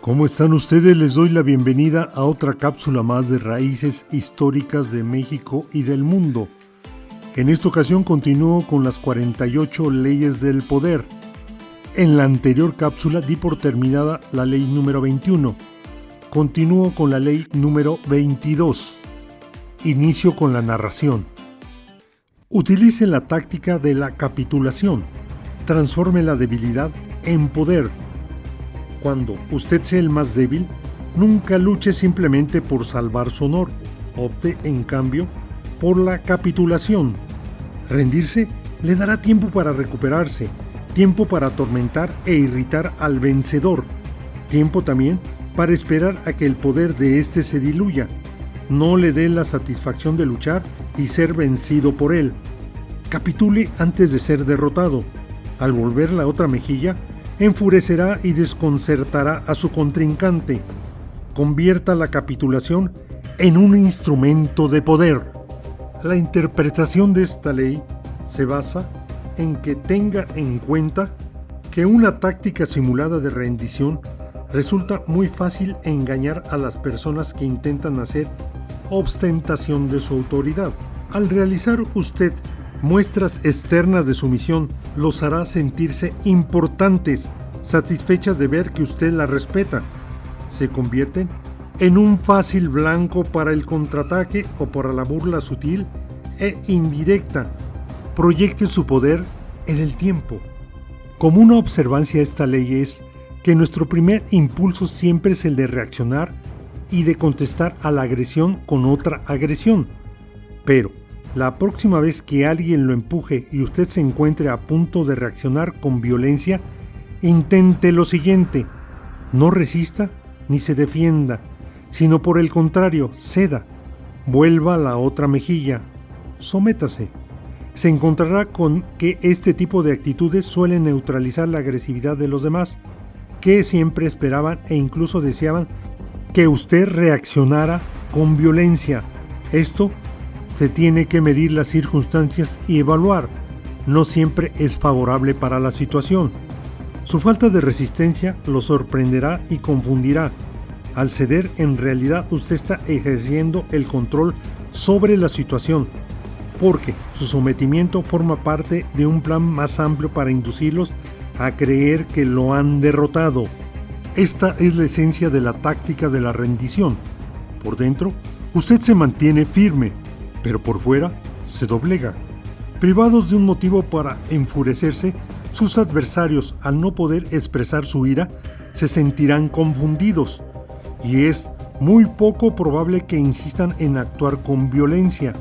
¿Cómo están ustedes? Les doy la bienvenida a otra cápsula más de raíces históricas de México y del mundo. En esta ocasión continúo con las 48 leyes del poder. En la anterior cápsula di por terminada la ley número 21. Continúo con la ley número 22. Inicio con la narración. Utilice la táctica de la capitulación. Transforme la debilidad en poder. Cuando usted sea el más débil, nunca luche simplemente por salvar su honor. Opte, en cambio, por la capitulación. Rendirse le dará tiempo para recuperarse, tiempo para atormentar e irritar al vencedor, tiempo también para esperar a que el poder de éste se diluya. No le dé la satisfacción de luchar y ser vencido por él. Capitule antes de ser derrotado. Al volver la otra mejilla, enfurecerá y desconcertará a su contrincante. Convierta la capitulación en un instrumento de poder. La interpretación de esta ley se basa en que tenga en cuenta que una táctica simulada de rendición resulta muy fácil engañar a las personas que intentan hacer ostentación de su autoridad. Al realizar usted muestras externas de sumisión, los hará sentirse importantes, satisfechas de ver que usted la respeta. Se convierten en un fácil blanco para el contraataque o para la burla sutil e indirecta. Proyecte su poder en el tiempo. Como una observancia a esta ley es que nuestro primer impulso siempre es el de reaccionar y de contestar a la agresión con otra agresión. Pero la próxima vez que alguien lo empuje y usted se encuentre a punto de reaccionar con violencia, intente lo siguiente: no resista ni se defienda, sino por el contrario, ceda, vuelva la otra mejilla, sométase. Se encontrará con que este tipo de actitudes suelen neutralizar la agresividad de los demás, que siempre esperaban e incluso deseaban que usted reaccionara con violencia. Esto se tiene que medir las circunstancias y evaluar. No siempre es favorable para la situación. Su falta de resistencia lo sorprenderá y confundirá. Al ceder, en realidad usted está ejerciendo el control sobre la situación, porque su sometimiento forma parte de un plan más amplio para inducirlos a creer que lo han derrotado. Esta es la esencia de la táctica de la rendición. Por dentro, usted se mantiene firme, pero por fuera se doblega. Privados de un motivo para enfurecerse, sus adversarios, al no poder expresar su ira, se sentirán confundidos, y es muy poco probable que insistan en actuar con violencia,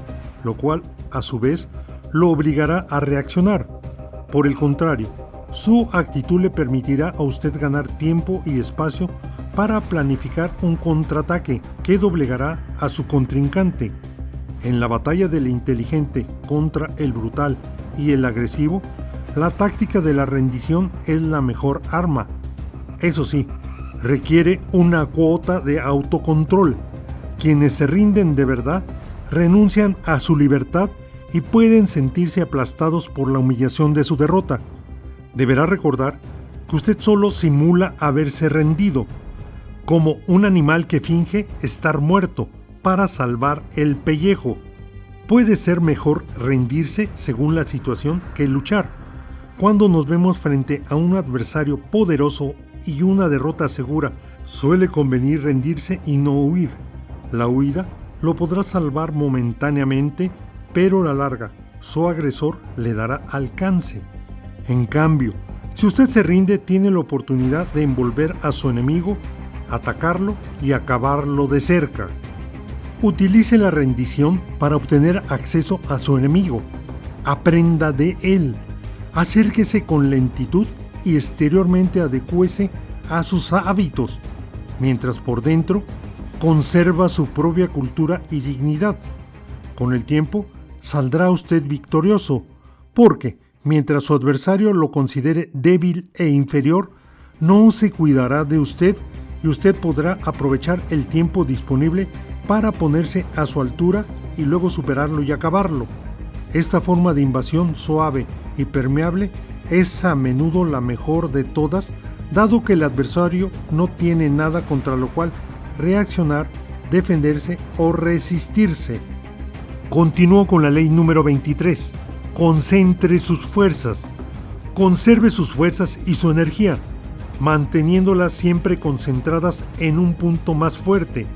lo cual, a su vez, lo obligará a reaccionar. Por el contrario, su actitud le permitirá a usted ganar tiempo y espacio para planificar un contraataque que doblegará a su contrincante. En la batalla del inteligente contra el brutal y el agresivo, la táctica de la rendición es la mejor arma. Eso sí, requiere una cuota de autocontrol. Quienes se rinden de verdad renuncian a su libertad y pueden sentirse aplastados por la humillación de su derrota. Deberá recordar que usted solo simula haberse rendido, como un animal que finge estar muerto para salvar el pellejo. Puede ser mejor rendirse según la situación que luchar. Cuando nos vemos frente a un adversario poderoso y una derrota segura, suele convenir rendirse y no huir. La huida lo podrá salvar momentáneamente, pero a la larga, su agresor le dará alcance. En cambio, si usted se rinde, tiene la oportunidad de envolver a su enemigo, atacarlo y acabarlo de cerca. Utilice la rendición para obtener acceso a su enemigo. Aprenda de él. Acérquese con lentitud y exteriormente adecúese a sus hábitos, mientras por dentro conserva su propia cultura y dignidad. Con el tiempo saldrá usted victorioso, porque mientras su adversario lo considere débil e inferior, no se cuidará de usted y usted podrá aprovechar el tiempo disponible para ponerse a su altura y luego superarlo y acabarlo. Esta forma de invasión suave y permeable es a menudo la mejor de todas dado que el adversario no tiene nada contra lo cual reaccionar, defenderse o resistirse. Continúo con la ley número 23. Concentre sus fuerzas. Conserve sus fuerzas y su energía, manteniéndolas siempre concentradas en un punto más fuerte.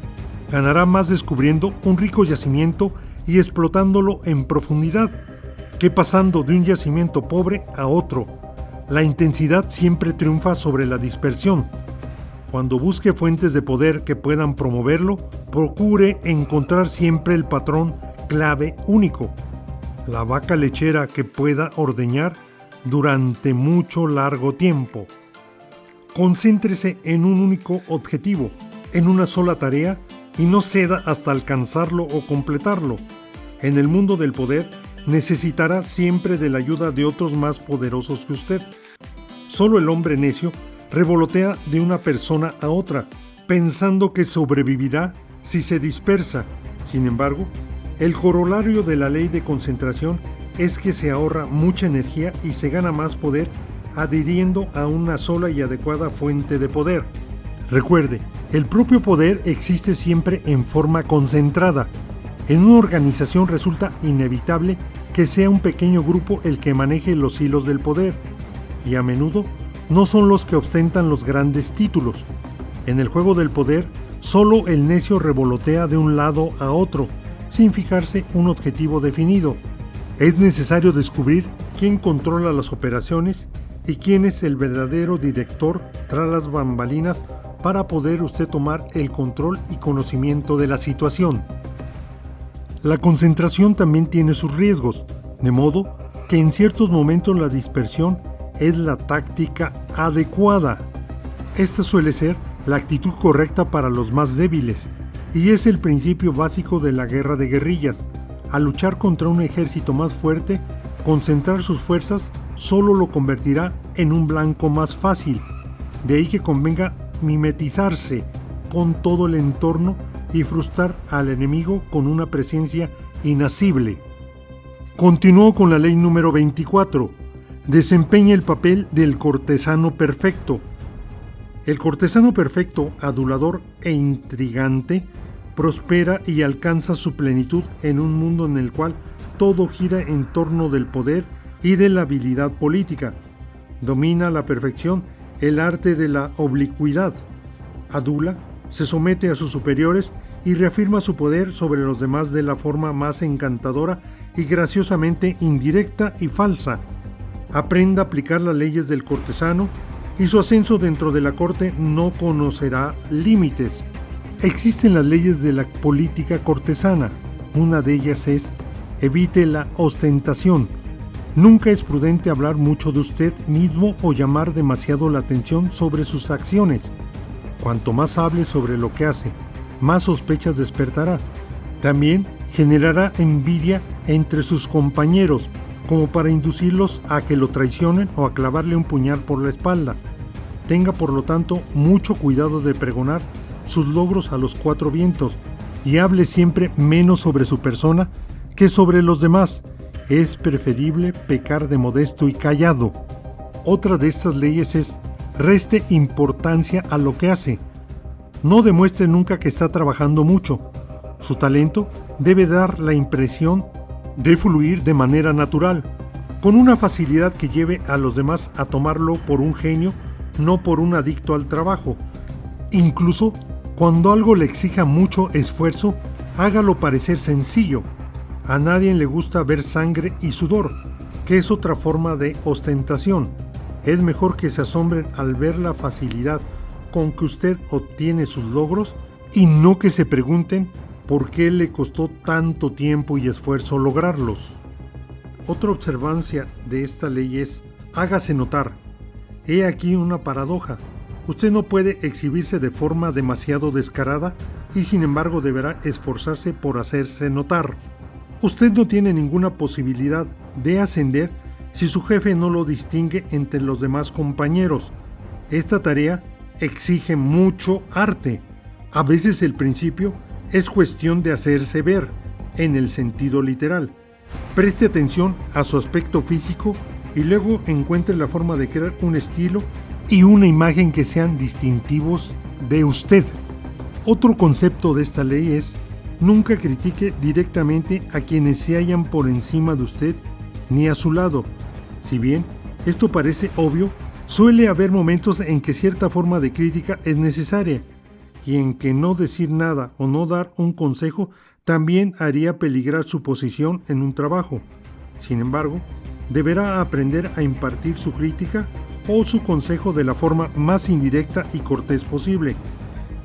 Ganará más descubriendo un rico yacimiento y explotándolo en profundidad, que pasando de un yacimiento pobre a otro. La intensidad siempre triunfa sobre la dispersión. Cuando busque fuentes de poder que puedan promoverlo, procure encontrar siempre el patrón clave único, la vaca lechera que pueda ordeñar durante mucho largo tiempo. Concéntrese en un único objetivo, en una sola tarea, y no ceda hasta alcanzarlo o completarlo. En el mundo del poder, necesitará siempre de la ayuda de otros más poderosos que usted. Solo el hombre necio revolotea de una persona a otra, pensando que sobrevivirá si se dispersa. Sin embargo, el corolario de la ley de concentración es que se ahorra mucha energía y se gana más poder adhiriendo a una sola y adecuada fuente de poder. Recuerde, el propio poder existe siempre en forma concentrada. En una organización resulta inevitable que sea un pequeño grupo el que maneje los hilos del poder, y a menudo no son los que ostentan los grandes títulos. En el juego del poder, solo el necio revolotea de un lado a otro, sin fijarse un objetivo definido. Es necesario descubrir quién controla las operaciones y quién es el verdadero director tras las bambalinas para poder usted tomar el control y conocimiento de la situación. La concentración también tiene sus riesgos, de modo que en ciertos momentos la dispersión es la táctica adecuada. Esta suele ser la actitud correcta para los más débiles, y es el principio básico de la guerra de guerrillas. Al luchar contra un ejército más fuerte, concentrar sus fuerzas solo lo convertirá en un blanco más fácil. De ahí que convenga mimetizarse con todo el entorno y frustrar al enemigo con una presencia inasible. Continúo con la ley número 24. Desempeña el papel del cortesano perfecto. El cortesano perfecto, adulador e intrigante, prospera y alcanza su plenitud en un mundo en el cual todo gira en torno del poder y de la habilidad política. Domina a la perfección el arte de la oblicuidad. Adula, se somete a sus superiores y reafirma su poder sobre los demás de la forma más encantadora y graciosamente indirecta y falsa. Aprenda a aplicar las leyes del cortesano y su ascenso dentro de la corte no conocerá límites. Existen las leyes de la política cortesana. Una de ellas es: evite la ostentación. Nunca es prudente hablar mucho de usted mismo o llamar demasiado la atención sobre sus acciones. Cuanto más hable sobre lo que hace, más sospechas despertará. También generará envidia entre sus compañeros, como para inducirlos a que lo traicionen o a clavarle un puñal por la espalda. Tenga por lo tanto mucho cuidado de pregonar sus logros a los cuatro vientos y hable siempre menos sobre su persona que sobre los demás. Es preferible pecar de modesto y callado. Otra de estas leyes es: reste importancia a lo que hace. No demuestre nunca que está trabajando mucho. Su talento debe dar la impresión de fluir de manera natural, con una facilidad que lleve a los demás a tomarlo por un genio, no por un adicto al trabajo. Incluso cuando algo le exija mucho esfuerzo, hágalo parecer sencillo. A nadie le gusta ver sangre y sudor, que es otra forma de ostentación. Es mejor que se asombren al ver la facilidad con que usted obtiene sus logros y no que se pregunten por qué le costó tanto tiempo y esfuerzo lograrlos. Otra observancia de esta ley es: hágase notar. He aquí una paradoja. Usted no puede exhibirse de forma demasiado descarada y sin embargo deberá esforzarse por hacerse notar. Usted no tiene ninguna posibilidad de ascender si su jefe no lo distingue entre los demás compañeros. Esta tarea exige mucho arte. A veces el principio es cuestión de hacerse ver, en el sentido literal. Preste atención a su aspecto físico y luego encuentre la forma de crear un estilo y una imagen que sean distintivos de usted. Otro concepto de esta ley es: nunca critique directamente a quienes se hallan por encima de usted ni a su lado. Si bien esto parece obvio, suele haber momentos en que cierta forma de crítica es necesaria y en que no decir nada o no dar un consejo también haría peligrar su posición en un trabajo. Sin embargo, deberá aprender a impartir su crítica o su consejo de la forma más indirecta y cortés posible.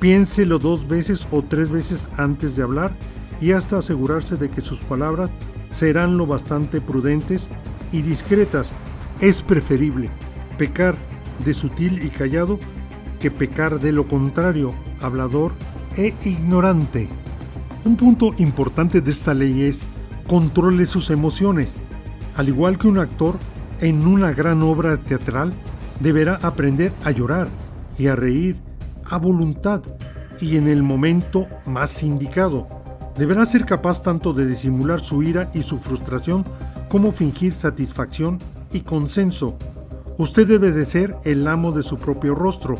Piénselo 2 veces o 3 veces antes de hablar y hasta asegurarse de que sus palabras serán lo bastante prudentes y discretas. Es preferible pecar de sutil y callado que pecar de lo contrario, hablador e ignorante. Un punto importante de esta ley es: controle sus emociones. Al igual que un actor en una gran obra teatral, deberá aprender a llorar y a reír a voluntad y en el momento más indicado. Deberá ser capaz tanto de disimular su ira y su frustración como fingir satisfacción y consenso. Usted debe de ser el amo de su propio rostro.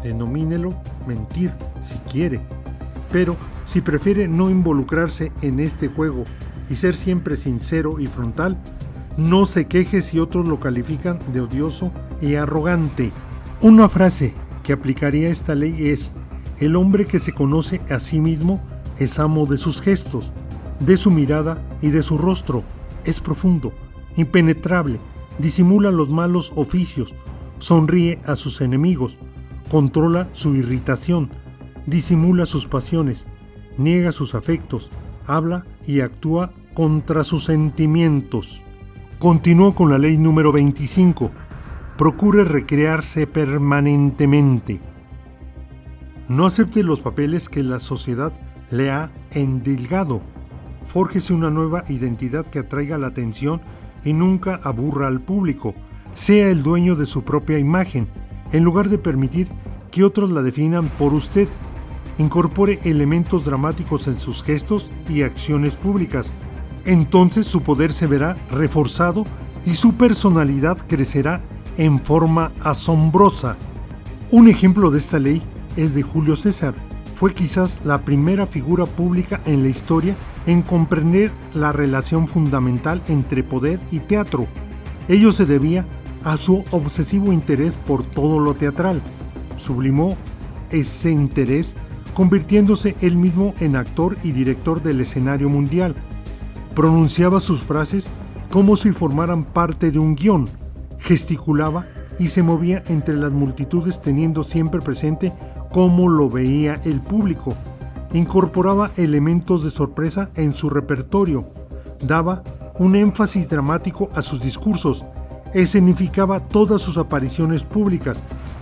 Denomínelo mentir si quiere, pero si prefiere no involucrarse en este juego y ser siempre sincero y frontal, no se queje si otros lo califican de odioso y arrogante. Una frase que aplicaría esta ley es: el hombre que se conoce a sí mismo es amo de sus gestos, de su mirada y de su rostro. Es profundo, impenetrable, disimula los malos oficios, sonríe a sus enemigos, controla su irritación, disimula sus pasiones, niega sus afectos, habla y actúa contra sus sentimientos. Continúo con la ley número 25. Procure recrearse permanentemente. No acepte los papeles que la sociedad le ha endilgado. Fórjese una nueva identidad que atraiga la atención y nunca aburra al público. Sea el dueño de su propia imagen, en lugar de permitir que otros la definan por usted. Incorpore elementos dramáticos en sus gestos y acciones públicas. Entonces su poder se verá reforzado y su personalidad crecerá en forma asombrosa. Un ejemplo de esta ley es de Julio César. Fue quizás la primera figura pública en la historia en comprender la relación fundamental entre poder y teatro. Ello se debía a su obsesivo interés por todo lo teatral. Sublimó ese interés convirtiéndose él mismo en actor y director del escenario mundial. Pronunciaba sus frases como si formaran parte de un guión, gesticulaba y se movía entre las multitudes teniendo siempre presente cómo lo veía el público. Incorporaba elementos de sorpresa en su repertorio, daba un énfasis dramático a sus discursos, escenificaba todas sus apariciones públicas.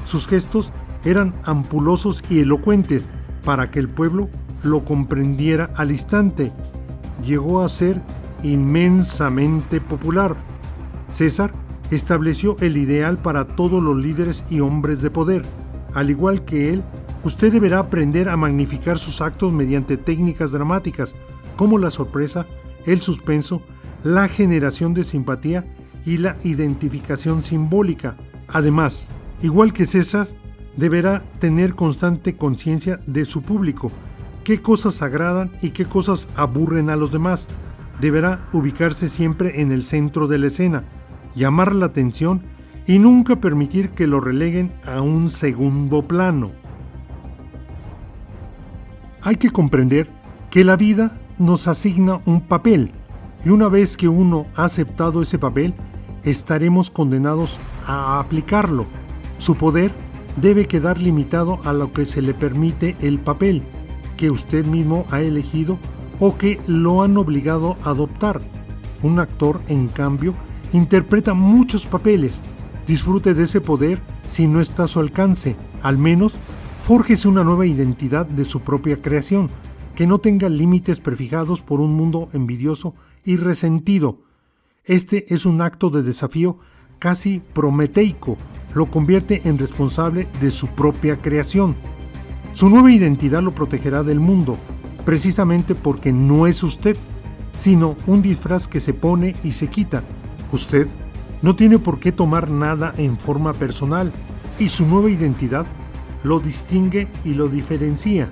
Sus gestos eran ampulosos y elocuentes para que el pueblo lo comprendiera al instante. Llegó a ser inmensamente popular. César estableció el ideal para todos los líderes y hombres de poder. Al igual que él, usted deberá aprender a magnificar sus actos mediante técnicas dramáticas, como la sorpresa, el suspenso, la generación de simpatía y la identificación simbólica. Además, igual que César, deberá tener constante conciencia de su público, qué cosas agradan y qué cosas aburren a los demás. Deberá ubicarse siempre en el centro de la escena, llamar la atención y nunca permitir que lo releguen a un segundo plano. Hay que comprender que la vida nos asigna un papel y una vez que uno ha aceptado ese papel, estaremos condenados a aplicarlo. Su poder debe quedar limitado a lo que se le permite el papel que usted mismo ha elegido o que lo han obligado a adoptar. Un actor, en cambio, interpreta muchos papeles. Disfrute de ese poder si no está a su alcance. Al menos, fórjese una nueva identidad de su propia creación, que no tenga límites prefijados por un mundo envidioso y resentido. Este es un acto de desafío casi prometeico, lo convierte en responsable de su propia creación. Su nueva identidad lo protegerá del mundo, precisamente porque no es usted, sino un disfraz que se pone y se quita. Usted no tiene por qué tomar nada en forma personal, y su nueva identidad lo distingue y lo diferencia,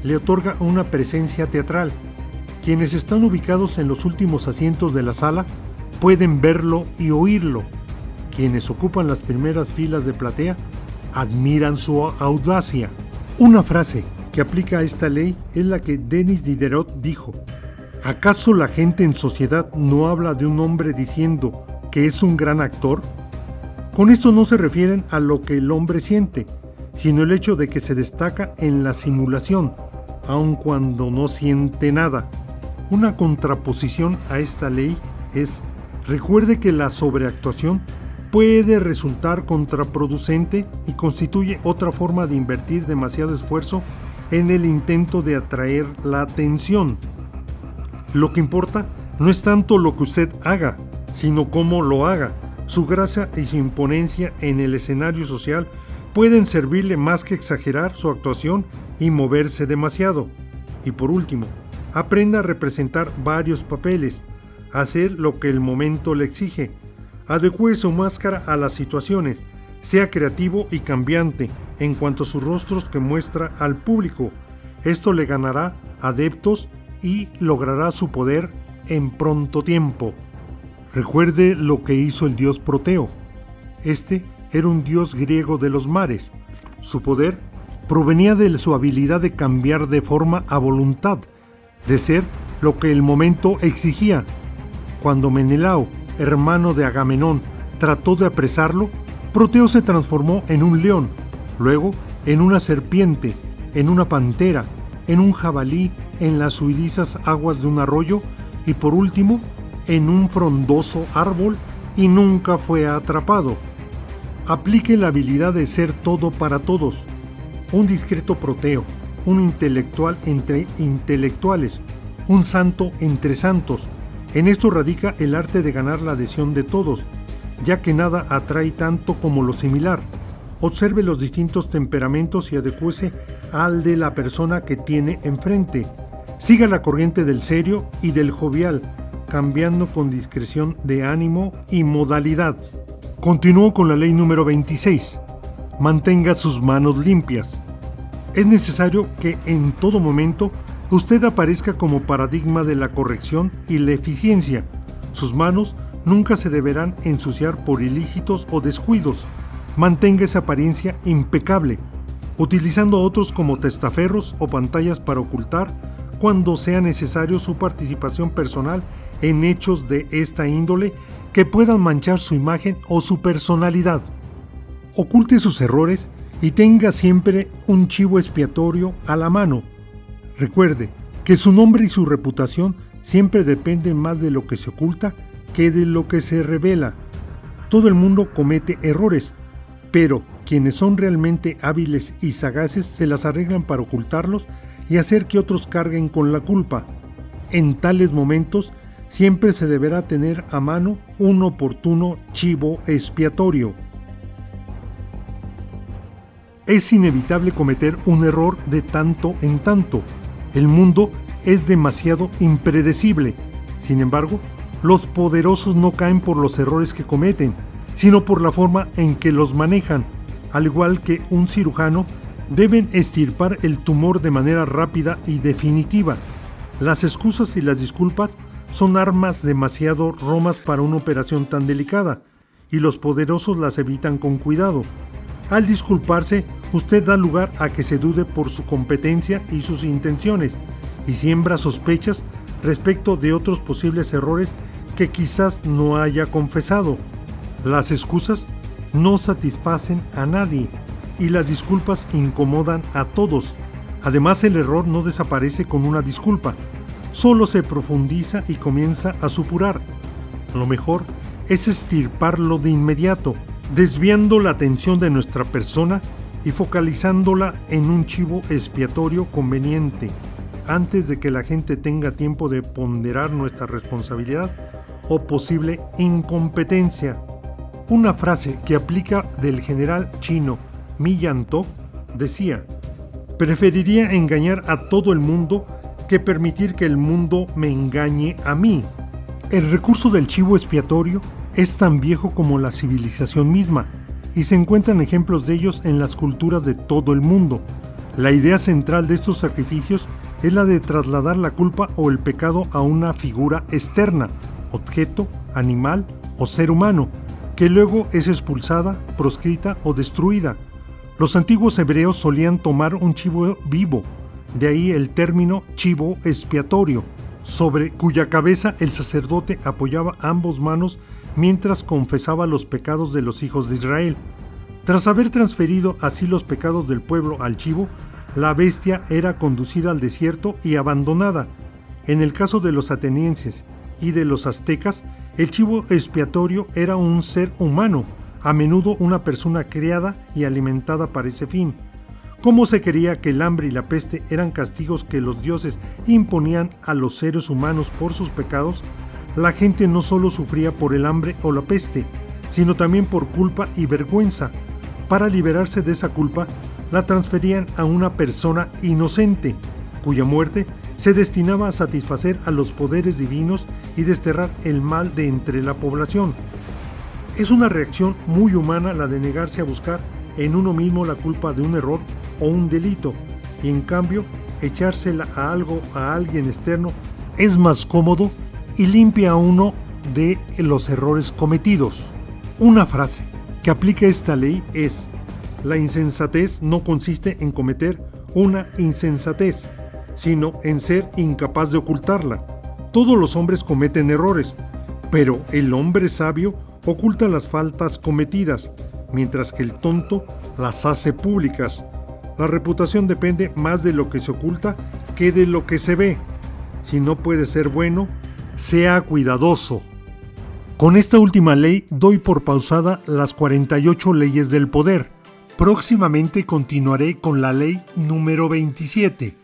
le otorga una presencia teatral. Quienes están ubicados en los últimos asientos de la sala pueden verlo y oírlo. Quienes ocupan las primeras filas de platea admiran su audacia. Una frase que aplica a esta ley es la que Denis Diderot dijo: ¿acaso la gente en sociedad no habla de un hombre diciendo que es un gran actor? Con esto no se refieren a lo que el hombre siente, sino el hecho de que se destaca en la simulación, aun cuando no siente nada. Una contraposición a esta ley es: recuerde que la sobreactuación puede resultar contraproducente y constituye otra forma de invertir demasiado esfuerzo en el intento de atraer la atención. Lo que importa no es tanto lo que usted haga, sino cómo lo haga. Su gracia y su imponencia en el escenario social pueden servirle más que exagerar su actuación y moverse demasiado. Y por último, aprenda a representar varios papeles, hacer lo que el momento le exige. Adecúe su máscara a las situaciones, sea creativo y cambiante en cuanto a sus rostros que muestra al público. Esto le ganará adeptos y logrará su poder en pronto tiempo. Recuerde lo que hizo el dios Proteo. Este era un dios griego de los mares. Su poder provenía de su habilidad de cambiar de forma a voluntad, de ser lo que el momento exigía. Cuando Menelao, hermano de Agamenón, trató de apresarlo, Proteo se transformó en un león, luego en una serpiente, en una pantera, en un jabalí en las huidizas aguas de un arroyo y por último en un frondoso árbol, y nunca fue atrapado. Aplique la habilidad de ser todo para todos. Un discreto Proteo, un intelectual entre intelectuales, un santo entre santos. En esto radica el arte de ganar la adhesión de todos, ya que nada atrae tanto como lo similar. Observe los distintos temperamentos y adecúese al de la persona que tiene enfrente. Siga la corriente del serio y del jovial, cambiando con discreción de ánimo y modalidad. Continúo con la ley número 26. Mantenga sus manos limpias. Es necesario que en todo momento usted aparezca como paradigma de la corrección y la eficiencia. Sus manos nunca se deberán ensuciar por ilícitos o descuidos. Mantenga esa apariencia impecable, utilizando a otros como testaferros o pantallas para ocultar, cuando sea necesario, su participación personal en hechos de esta índole que puedan manchar su imagen o su personalidad. Oculte sus errores y tenga siempre un chivo expiatorio a la mano. Recuerde que su nombre y su reputación siempre dependen más de lo que se oculta que de lo que se revela. Todo el mundo comete errores, pero quienes son realmente hábiles y sagaces se las arreglan para ocultarlos y hacer que otros carguen con la culpa. En tales momentos siempre se deberá tener a mano un oportuno chivo expiatorio. Es inevitable cometer un error de tanto en tanto. El mundo es demasiado impredecible. Sin embargo, los poderosos no caen por los errores que cometen, sino por la forma en que los manejan. Al igual que un cirujano, deben extirpar el tumor de manera rápida y definitiva. Las excusas y las disculpas son armas demasiado romas para una operación tan delicada, y los poderosos las evitan con cuidado. Al disculparse, usted da lugar a que se dude por su competencia y sus intenciones, y siembra sospechas respecto de otros posibles errores que quizás no haya confesado. Las excusas no satisfacen a nadie, y las disculpas incomodan a todos. Además, el error no desaparece con una disculpa, solo se profundiza y comienza a supurar. Lo mejor es extirparlo de inmediato, desviando la atención de nuestra persona y focalizándola en un chivo expiatorio conveniente, antes de que la gente tenga tiempo de ponderar nuestra responsabilidad o posible incompetencia. Una frase que aplica del general chino Mi Yanto decía: preferiría engañar a todo el mundo que permitir que el mundo me engañe a mí. El recurso del chivo expiatorio es tan viejo como la civilización misma, y se encuentran ejemplos de ellos en las culturas de todo el mundo. La idea central de estos sacrificios es la de trasladar la culpa o el pecado a una figura externa, objeto, animal o ser humano, que luego es expulsada, proscrita o destruida. Los antiguos hebreos solían tomar un chivo vivo, de ahí el término chivo expiatorio, sobre cuya cabeza el sacerdote apoyaba ambas manos mientras confesaba los pecados de los hijos de Israel. Tras haber transferido así los pecados del pueblo al chivo, la bestia era conducida al desierto y abandonada. En el caso de los atenienses y de los aztecas, el chivo expiatorio era un ser humano, a menudo una persona criada y alimentada para ese fin. Como se creía que el hambre y la peste eran castigos que los dioses imponían a los seres humanos por sus pecados, la gente no solo sufría por el hambre o la peste, sino también por culpa y vergüenza. Para liberarse de esa culpa, la transferían a una persona inocente, cuya muerte se destinaba a satisfacer a los poderes divinos y desterrar el mal de entre la población. Es una reacción muy humana la de negarse a buscar en uno mismo la culpa de un error o un delito, y en cambio echársela a alguien externo es más cómodo y limpia a uno de los errores cometidos. Una frase que aplica esta ley es: la insensatez no consiste en cometer una insensatez, sino en ser incapaz de ocultarla. Todos los hombres cometen errores, pero el hombre sabio oculta las faltas cometidas, mientras que el tonto las hace públicas. La reputación depende más de lo que se oculta que de lo que se ve. Si no puede ser bueno, sea cuidadoso. Con esta última ley doy por pausada las 48 leyes del poder. Próximamente continuaré con la ley número 27.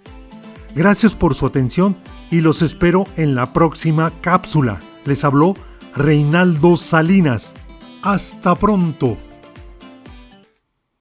Gracias por su atención y los espero en la próxima cápsula. Les habló Reinaldo Salinas. Hasta pronto.